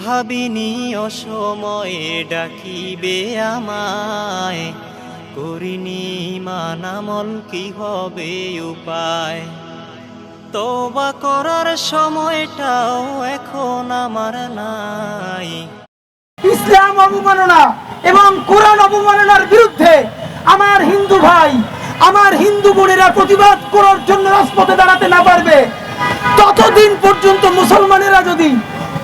ভাবিনি অসময়ে ডাকিবে আমায়, করিনি মানামল কি হবে উপায়। তওবা করার সময়টাও এখন আমার নাই। ইসলাম অবমাননা এবং কোরআন অবমাননার বিরুদ্ধে আমার হিন্দু ভাই, আমার হিন্দু বোনেরা প্রতিবাদ করার জন্য রাজপথে দাঁড়াতে না পারবে, ততদিন পর্যন্ত মুসলমানেরা যদি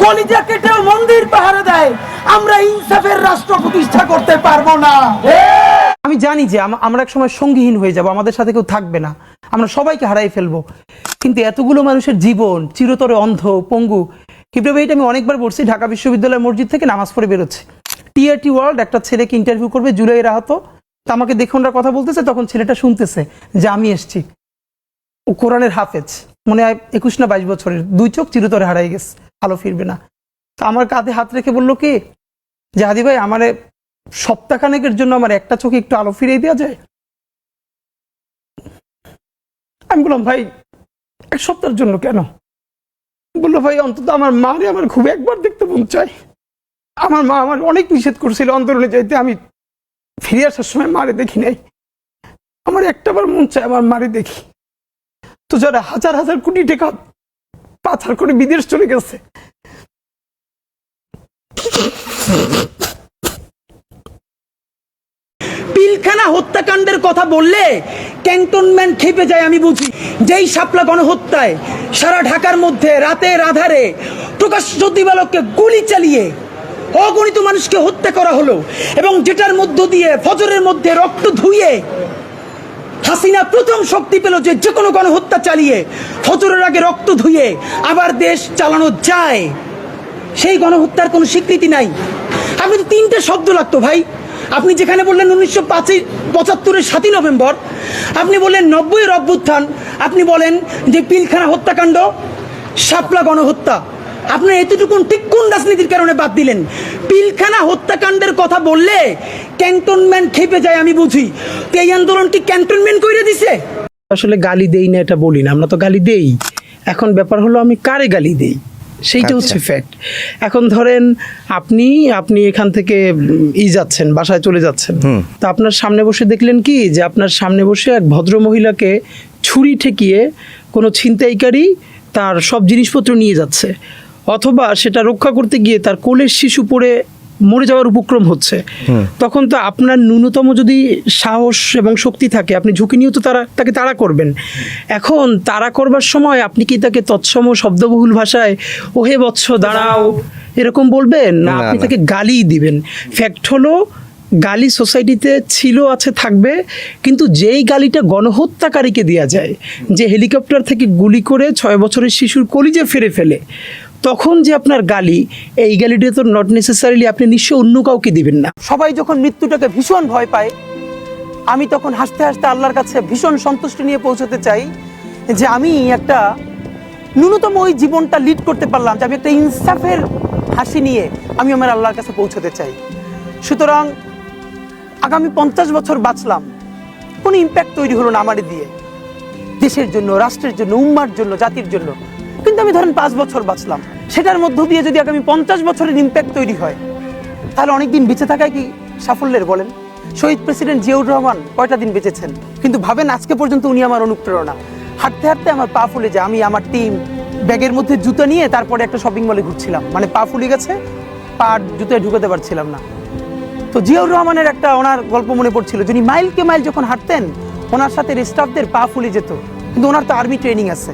কলিজা কেটেও মন্দির পাহারা দেয়, আমরা ইনসাফের রাষ্ট্র প্রতিষ্ঠা করতে পারবো না। আমি জানি যে আমরা এক সময় সঙ্গীহীন হয়ে যাব, আমাদের সাথে কেউ থাকবে না, আমরা সবাইকে হারাই ফেলবো, কিন্তু এতগুলো মানুষের জীবন চিরতরে অন্ধ পঙ্গু। কিভাবে এটা আমি অনেকবার বলছি, ঢাকা বিশ্ববিদ্যালয়ের মসজিদ থেকে নামাজ পড়ে বেরোচ্ছে, টিআরটি ওয়ার্ল্ড একটা ছেলেকে ইন্টারভিউ করবে জুলাইয়ের আহত, তা আমাকে দেখে ওনারা কথা বলতেছে, তখন ছেলেটা শুনতেছে যে আমি এসছি, ও কোরআনের হাফেজ, মনে হয় 21 না 22 বছরের, 2 চোখ চিরতরে হারাই গেছে, ভালো ফিরবে না। তো আমার কাঁধে হাত রেখে বললো কি যে হাদি ভাই, আমারে সপ্তাহখানেকের জন্য আমার একটা চোখে একটু আলো ফিরিয়ে দেওয়া যায়। আমি বললাম ভাই 1 সপ্তাহের জন্য কেন? বললো ভাই অন্তত আমার মারে আমার খুব একবার দেখতে মন চায়, আমার মা আমার অনেক নিষেধ করছিল অন্তরণে যাইতে, আমি ফিরে আসার সময় মারে দেখি নাই, আমার একটাবার মন চায় আমার মারে দেখি। তো যারা হাজার হাজার কোটি টাকা পাচার করে বিদেশ চলে গেছে, পিলখানা হত্যাকাণ্ডের কথা বললে ক্যান্টনমেন্ট খেপে যায়, আমি বুঝি। যেই শাপলা গণহত্যায় সারা ঢাকার মধ্যে রাতের আধারে প্রকাশ্য দিবালোকে গুলি চালিয়ে অগণিত মানুষকে হত্যা করা হলো, এবং যেটার মধ্য দিয়ে ফজরের মধ্যে রক্ত ধুয়ে হাসিনা প্রথম শক্তি পেল যে যে কোনো গণহত্যা চালিয়ে ফজরের আগে রক্ত ধুয়ে আবার দেশ চালানো যায়, সেই গণহত্যার কোনো স্বীকৃতি নাই। আপনি তো 3টে শব্দ লাগতো ভাই, আপনি যেখানে বললেন 1975-এর 7ই নভেম্বর, আপনি বললেন 90-এর অভ্যুত্থান, আপনি বলেন যে পিলখানা হত্যাকাণ্ড, শাপলা গণহত্যা, আপনার এতটুকুন ঠিক কোন রাজনীতির কারণে বাদ দিলেন? পিলখানা হত্যাকাণ্ডের কথা বললে ক্যান্টনমেন্ট খেপে যায়, আমি বুঝি। তো এই আন্দোলন কি ক্যান্টনমেন্ট করে দিছে? আসলে গালি দেই না এটা বলি না, আমরা তো গালি দেই। এখন ব্যাপার হলো আমি কারে গালি দেই, সেইটা হচ্ছে ফ্যাক্ট। এখন ধরেন আপনি এখান থেকে যাচ্ছেন, বাসায় চলে যাচ্ছেন, তো আপনার সামনে বসে দেখলেন কি যে আপনার সামনে বসে এক ভদ্র মহিলাকে ছুরি ঠেকিয়ে কোনো ছিনতাইকারী তার সব জিনিসপত্র নিয়ে যাচ্ছে, অথবা সেটা রক্ষা করতে গিয়ে তার কোলের শিশু পড়ে মরে যাওয়ার উপক্রম হচ্ছে, তখন তো আপনার ন্যূনতম যদি সাহস এবং শক্তি থাকে, আপনি ঝুঁকি নিয়েও তো তাকে তাড়া করবেন। এখন তাড়া করবার সময় আপনি কি তাকে তৎসম শব্দবহুল ভাষায় ওহে বৎস দাঁড়াও এরকম বলবেন, না আপনি তাকে গালি দিবেন? ফ্যাক্ট হলো গালি সোসাইটিতে ছিল, আছে, থাকবে, কিন্তু যেই গালিটা গণহত্যাকারীকে দেওয়া যায়, যে হেলিকপ্টার থেকে গুলি করে 6 বছরের শিশুর কলিজা ফেরে ফেলে, তখন যে আপনার গালি, এই গালিটা তো নট নেসেসারিলি আপনি নিশ্চয় অন্য কাউকে দিবেন না। সবাই যখন মৃত্যুটাকে ভীষণ ভয় পায়, আমি তখন হাসতে হাসতে আল্লাহর কাছে ভীষণ সন্তুষ্টি নিয়ে পৌঁছতে চাই যে আমি একটা ন্যূনতম ওই জীবনটা লিড করতে পারলাম, যে আমি একটা ইনসাফের হাসি নিয়ে আমি আমার আল্লাহর কাছে পৌঁছতে চাই। সুতরাং আগামী 50 বছর বাঁচলাম, কোনো ইম্প্যাক্ট তৈরি হলো না আমারে দিয়ে, দেশের জন্য, রাষ্ট্রের জন্য, উম্মার জন্য, জাতির জন্য। কিন্তু আমি ধরেন 5 বছর বাঁচলাম, সেটার মধ্য দিয়ে যদি আগামী 50 বছরের ইম্প্যাক্ট তৈরি হয়, তাহলে অনেকদিন বেঁচে থাকায় কি সাফল্যের বলেন? শহীদ প্রেসিডেন্ট জিয়াউর রহমান কয়টা দিন বেঁচেছেন, কিন্তু ভাবেন আজকে পর্যন্ত উনি আমার অনুপ্রেরণা। হাঁটতে হাঁটতে আমার পা ফুলে যায়, আমি আমার টিম ব্যাগের মধ্যে জুতো নিয়ে তারপরে একটা শপিং মলে ঘুরছিলাম, মানে পা ফুলে গেছে, পা জুতোয় ঢুকাতে পারছিলাম না। তো জিয়াউর রহমানের একটা ওনার গল্প মনে পড়ছিল, যিনি মাইলকে মাইল যখন হাঁটতেন, ওনার সাথে স্টাফদের পা ফুলে যেত, কিন্তু ওনার তো আর্মি ট্রেনিং আছে।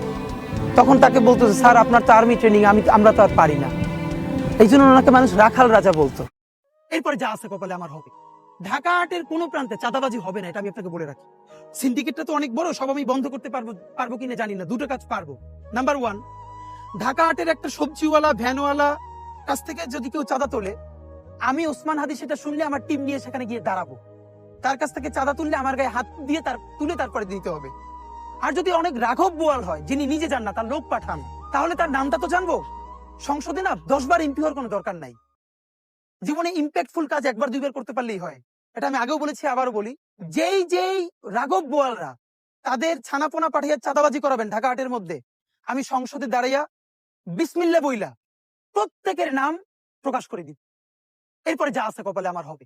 তখন তাকে বলতো যে স্যার আপনার তো আর্মি ট্রেনিং, আমরা তো আর পারি না। এই জন্য ওনাকে মানুষ রাখাল রাজা বলতো। এরপরে যা আছে কপালে আমার হবে। ঢাকা হাটের কোনো প্রান্তে চাঁদাবাজি হবে না, এটা আমি আপনাকে বলে রাখি। সিন্ডিকেটটা তো অনেক বড়, সব আমি বন্ধ করতে পারবো কিনা জানি না। 2টো কাজ পারবো। নাম্বার 1, ঢাকা হাটের একটা সবজিওয়ালা ভ্যানওয়ালা কাছ থেকে যদি কেউ চাঁদা তোলে, আমি ওসমান হাদি সেটা শুনলে আমার টিম নিয়ে সেখানে গিয়ে দাঁড়াবো। তার কাছ থেকে চাঁদা তুললে আমার গায়ে হাত দিয়ে তুলে তারপরে দিতে হবে। আর যদি অনেক রাঘব বোয়াল হয়, যিনি নিজে যান না, তার লোক পাঠান, তাহলে তার নামটা তো জানবো। সংসদে না 10 বার এমপি হওয়ার কোনো দরকার নাই। জীবনে ইম্প্যাক্টফুল কাজ 1 বার 2 বার করতে পারলেই হয়। এটা আমি আগেও বলেছি, আবারও বলি, যেই রাঘব বোয়ালরা তাদের ছানাপোনা পাঠিয়ে চাঁদাবাজি করাবেন ঢাকা হাটের মধ্যে, আমি সংসদে দাঁড়াইয়া বিসমিল্লাহ বইলা প্রত্যেকের নাম প্রকাশ করে দিব। এরপরে যা আছে কপালে আমার হবে।